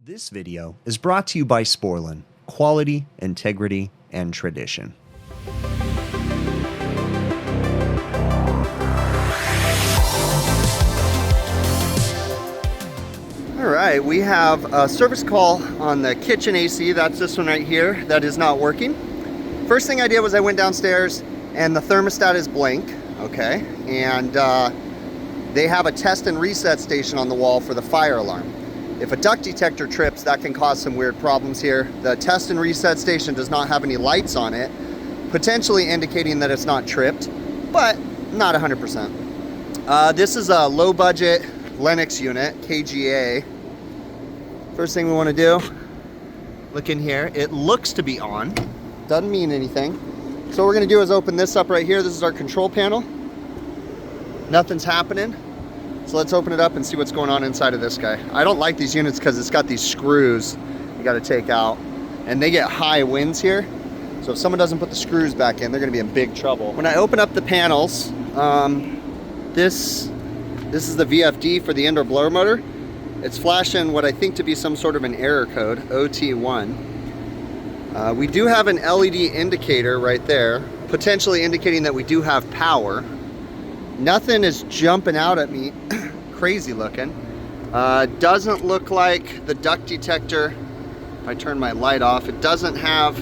This video is brought to you by Sporlan, quality, integrity, and tradition. All right, we have a service call on the kitchen AC. That's this one right here that is not working. First thing I did was I went downstairs and the thermostat is blank, okay? And they have a test and reset station on the wall for the fire alarm. If a duct detector trips, that can cause some weird problems here. The test and reset station does not have any lights on it, potentially indicating that it's not tripped, but not 100%. This is a low budget Lennox unit, KGA. First thing we want to do, look in here. It looks to be on, doesn't mean anything. So what we're going to do is open this up right here. This is our control panel. Nothing's happening. So let's open it up and see what's going on inside of this guy. I don't like these units because it's got these screws you got to take out, and they get high winds here. So if someone doesn't put the screws back in, they're going to be in big trouble. When I open up the panels, this is the VFD for the indoor blower motor. It's flashing what I think to be some sort of an error code, OT1. We do have an LED indicator right there, potentially indicating that we do have power. Nothing is jumping out at me crazy looking. Doesn't look like the duct detector. If I turn my light off, it doesn't have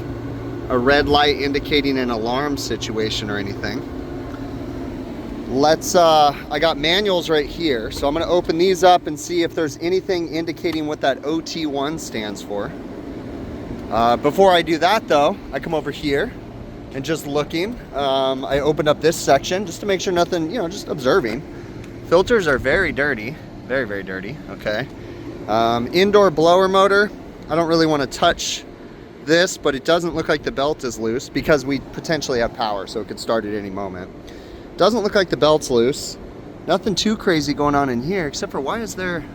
a red light indicating an alarm situation or anything. I got manuals right here, so I'm going to open these up and see if there's anything indicating what that OT1 stands for. Before I do that though, I come over here and just looking. I opened up this section just to make sure nothing, just observing. Filters are very dirty, very, very dirty, okay. Indoor blower motor, I don't really want to touch this, but it doesn't look like the belt is loose because we potentially have power, so it could start at any moment. Doesn't look like the belt's loose. Nothing too crazy going on in here, except for why is there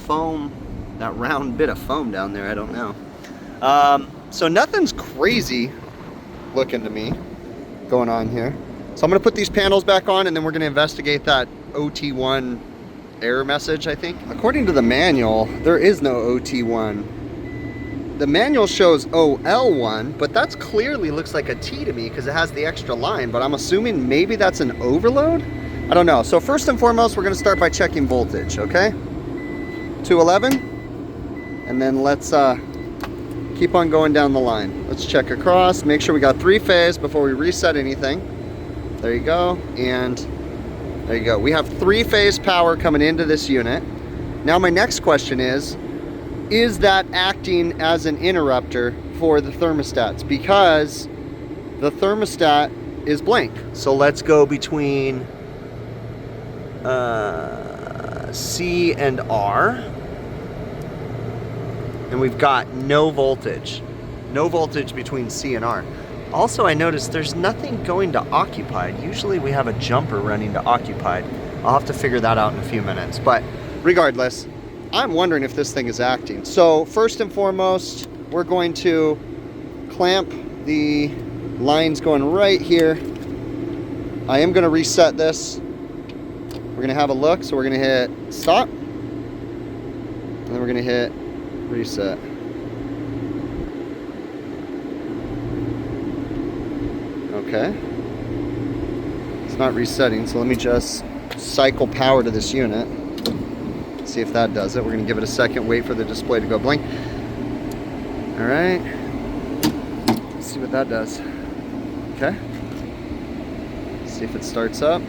foam, that round bit of foam down there? I don't know. So nothing's crazy looking to me going on here. So I'm going to put these panels back on, and then we're going to investigate that OT1 error message, I think. According to the manual, there is no OT1. The manual shows OL1, but that's clearly looks like a T to me because it has the extra line, but I'm assuming maybe that's an overload? I don't know. So first and foremost, we're going to start by checking voltage, okay? 211, and then let's keep on going down the line. Let's check across, make sure we got 3-phase before we reset anything. There you go, and there you go. We have 3-phase power coming into this unit. Now my next question is that acting as an interrupter for the thermostats? Because the thermostat is blank. So let's go between C and R. And we've got no voltage between C and R. Also, I noticed there's nothing going to occupied. Usually we have a jumper running to occupied. I'll have to figure that out in a few minutes, but regardless, I'm wondering if this thing is acting. So first and foremost, we're going to clamp the lines going right here. I am going to reset this. We're going to have a look, so we're going to hit stop, and then we're going to hit reset. Okay. It's not resetting, so let me just cycle power to this unit. See if that does it. We're going to give it a second, wait for the display to go blank. All right. Let's see what that does. Okay. See if it starts up.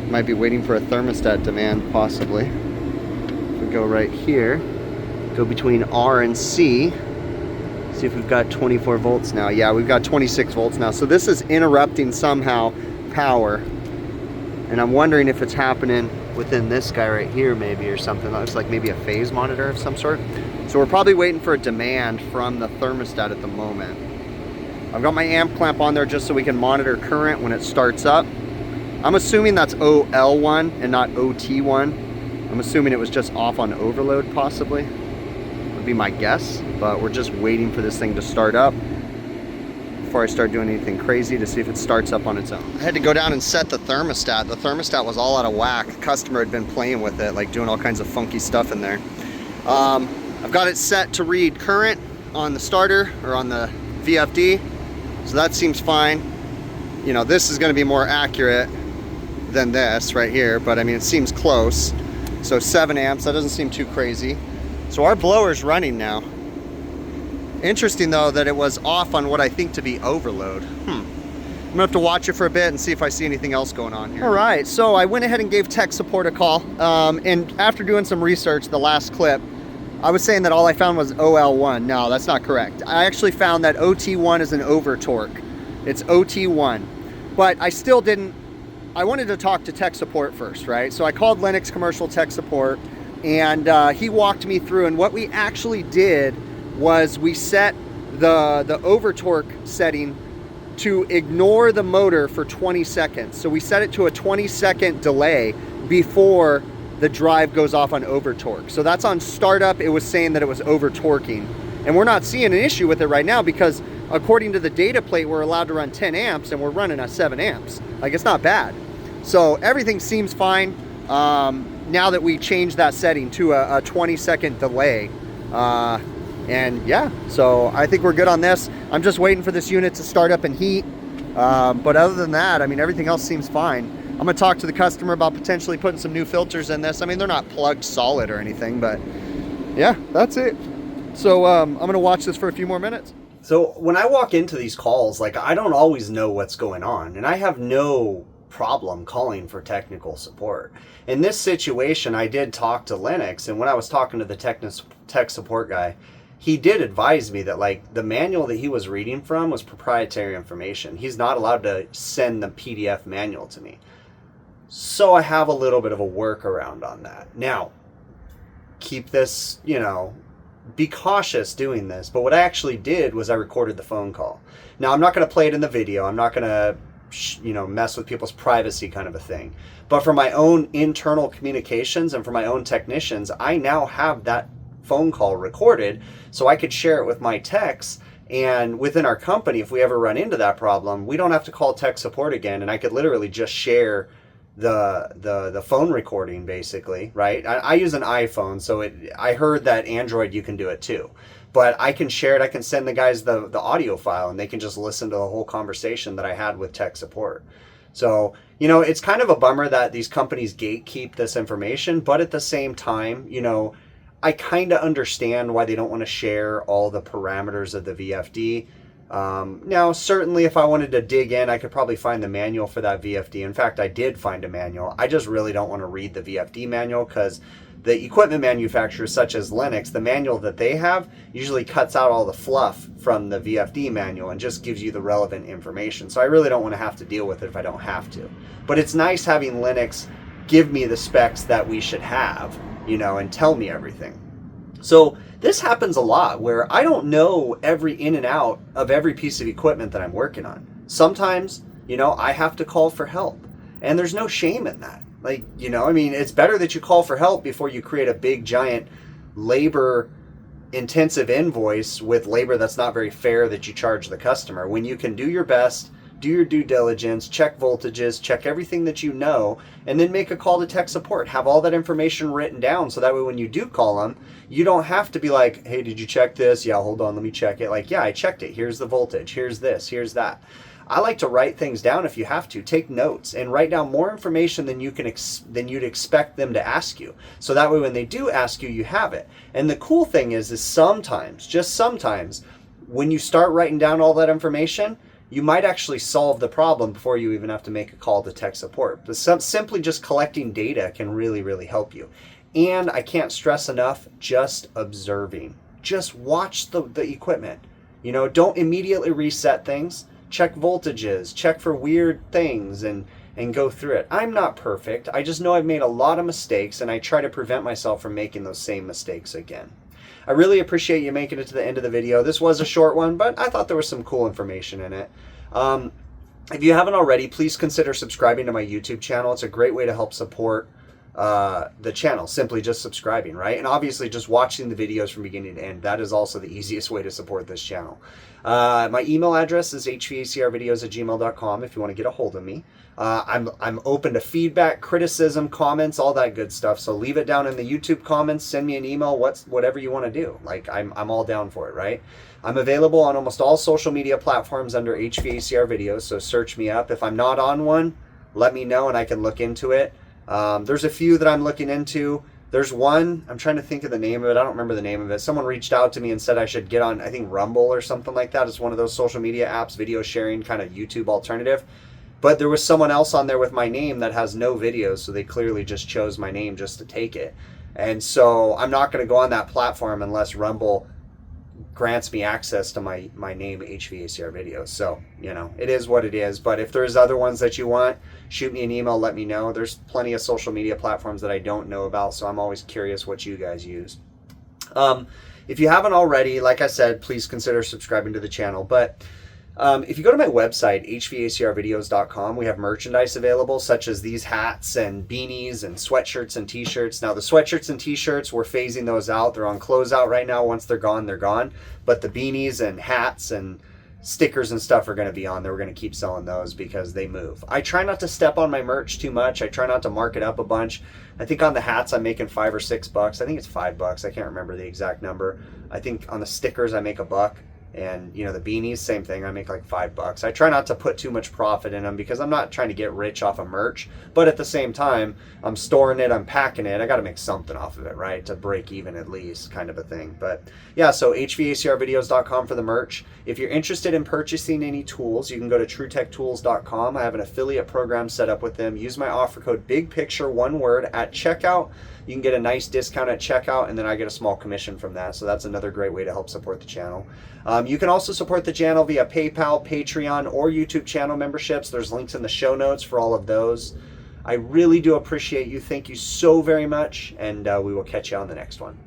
Might be waiting for a thermostat demand, possibly. If we go right here, go between R and C, see if we've got 24 volts now. Yeah, we've got 26 volts now. So this is interrupting somehow power. And I'm wondering if it's happening within this guy right here maybe or something. That looks like maybe a phase monitor of some sort. So we're probably waiting for a demand from the thermostat at the moment. I've got my amp clamp on there just so we can monitor current when it starts up. I'm assuming that's OL1 and not OT1. I'm assuming it was just off on overload possibly. Would be my guess, but we're just waiting for this thing to start up. before I start doing anything crazy to see if it starts up on its own. I had to go down and set the thermostat. The thermostat was all out of whack. The customer had been playing with it, like doing all kinds of funky stuff in there. I've got it set to read current on the starter or on the VFD, so that seems fine. You know, this is going to be more accurate than this right here, but I mean, it seems close. So 7 amps, that doesn't seem too crazy. So our blower's running now. Interesting though that it was off on what I think to be overload. I'm gonna have to watch it for a bit and see if I see anything else going on here. All right, so I went ahead and gave tech support a call. And after doing some research, the last clip, I was saying that all I found was OL1. No, that's not correct. I actually found that OT1 is an over torque. It's OT1, but I still didn't, I wanted to talk to tech support first, right? So I called Lennox Commercial Tech Support, and he walked me through, and what we actually did was we set the over torque setting to ignore the motor for 20 seconds. So we set it to a 20-second delay before the drive goes off on over torque. So that's on startup, it was saying that it was over torquing. And we're not seeing an issue with it right now because according to the data plate, we're allowed to run 10 amps and we're running at 7 amps. Like, it's not bad. So everything seems fine now that we changed that setting to a 20-second delay. And yeah, so I think we're good on this. I'm just waiting for this unit to start up and heat. But other than that, I mean, everything else seems fine. I'm gonna talk to the customer about potentially putting some new filters in this. I mean, they're not plugged solid or anything, but yeah, that's it. So I'm gonna watch this for a few more minutes. So when I walk into these calls, like, I don't always know what's going on, and I have no problem calling for technical support. In this situation, I did talk to Lennox, and when I was talking to the tech support guy, he did advise me that, like, the manual that he was reading from was proprietary information. He's not allowed to send the PDF manual to me. So I have a little bit of a workaround on that. Now, keep this, you know, be cautious doing this, but what I actually did was I recorded the phone call. Now, I'm not going to play it in the video. I'm not going to, you know, mess with people's privacy kind of a thing. But for my own internal communications and for my own technicians, I now have that phone call recorded so I could share it with my techs. And within our company, if we ever run into that problem, we don't have to call tech support again, and I could literally just share the phone recording, basically, right? I use an iPhone, so I heard that Android you can do it too, but I can share it. I can send the guys the audio file, and they can just listen to the whole conversation that I had with tech support. So, you know, it's kind of a bummer that these companies gatekeep this information, but at the same time, you know, I kind of understand why they don't want to share all the parameters of the VFD. Now, certainly if I wanted to dig in, I could probably find the manual for that VFD. In fact, I did find a manual. I just really don't want to read the VFD manual because the equipment manufacturers such as Lennox, the manual that they have usually cuts out all the fluff from the VFD manual and just gives you the relevant information. So I really don't want to have to deal with it if I don't have to. But it's nice having Lennox give me the specs that we should have, you know, and tell me everything. So this happens a lot where I don't know every in and out of every piece of equipment that I'm working on. Sometimes, you know, I have to call for help, and there's no shame in that. Like, you know, I mean, it's better that you call for help before you create a big, giant, labor intensive invoice with labor that's not very fair that you charge the customer. When you can do your best, do your due diligence, check voltages, check everything that you know, and then make a call to tech support. Have all that information written down so that way when you do call them, you don't have to be like, hey, did you check this? Yeah, hold on, let me check it. Like, yeah, I checked it. Here's the voltage. Here's this. Here's that. I like to write things down if you have to. Take notes and write down more information than you can than you'd expect them to ask you. So that way when they do ask you, you have it. And the cool thing is sometimes, just sometimes, when you start writing down all that information, you might actually solve the problem before you even have to make a call to tech support. But simply just collecting data can really, really help you. And I can't stress enough, just observing. Just watch the equipment. You know, don't immediately reset things. Check voltages, check for weird things, and go through it. I'm not perfect. I just know I've made a lot of mistakes, and I try to prevent myself from making those same mistakes again. I really appreciate you making it to the end of the video. This was a short one, but I thought there was some cool information in it. If you haven't already, please consider subscribing to my YouTube channel. It's a great way to help support the channel, simply just subscribing, right? And obviously just watching the videos from beginning to end. That is also the easiest way to support this channel. My email address is hvacrvideos@gmail.com if you want to get a hold of me. I'm open to feedback, criticism, comments, all that good stuff. So leave it down in the YouTube comments, send me an email, whatever you want to do. Like I'm all down for it, right? I'm available on almost all social media platforms under HVACR videos, so search me up. If I'm not on one, let me know and I can look into it. There's a few that I'm looking into. There's one, I'm trying to think of the name of it. I don't remember the name of it. Someone reached out to me and said I should get on, I think, Rumble or something like that. It's one of those social media apps, video sharing, kind of YouTube alternative. But there was someone else on there with my name that has no videos, so they clearly just chose my name just to take it. And so I'm not going to go on that platform unless Rumble grants me access to my name, HVACR videos. So, you know, it is what it is. But if there's other ones that you want, shoot me an email, let me know. There's plenty of social media platforms that I don't know about, so I'm always curious what you guys use. If you haven't already, like I said, please consider subscribing to the channel. But if you go to my website, hvacrvideos.com, we have merchandise available, such as these hats and beanies and sweatshirts and t-shirts. Now, the sweatshirts and t-shirts, we're phasing those out. They're on closeout right now. Once they're gone, they're gone. But the beanies and hats and stickers and stuff are going to be on there. We're going to keep selling those because they move. I try not to step on my merch too much. I try not to mark it up a bunch. I think on the hats, I'm making $5 or $6. I think it's $5. I can't remember the exact number. I think on the stickers, I make $1. And, you know, the beanies, same thing. I make like $5. I try not to put too much profit in them because I'm not trying to get rich off of merch. But at the same time, I'm storing it, I'm packing it. I got to make something off of it, right? To break even at least, kind of a thing. But yeah, so hvacrvideos.com for the merch. If you're interested in purchasing any tools, you can go to truetech.tools.com. I have an affiliate program set up with them. Use my offer code BIGPICTURE, one word, at checkout. You can get a nice discount at checkout, and then I get a small commission from that. So that's another great way to help support the channel. You can also support the channel via PayPal, Patreon, or YouTube channel memberships. There's links in the show notes for all of those. I really do appreciate you. Thank you so very much, and we will catch you on the next one.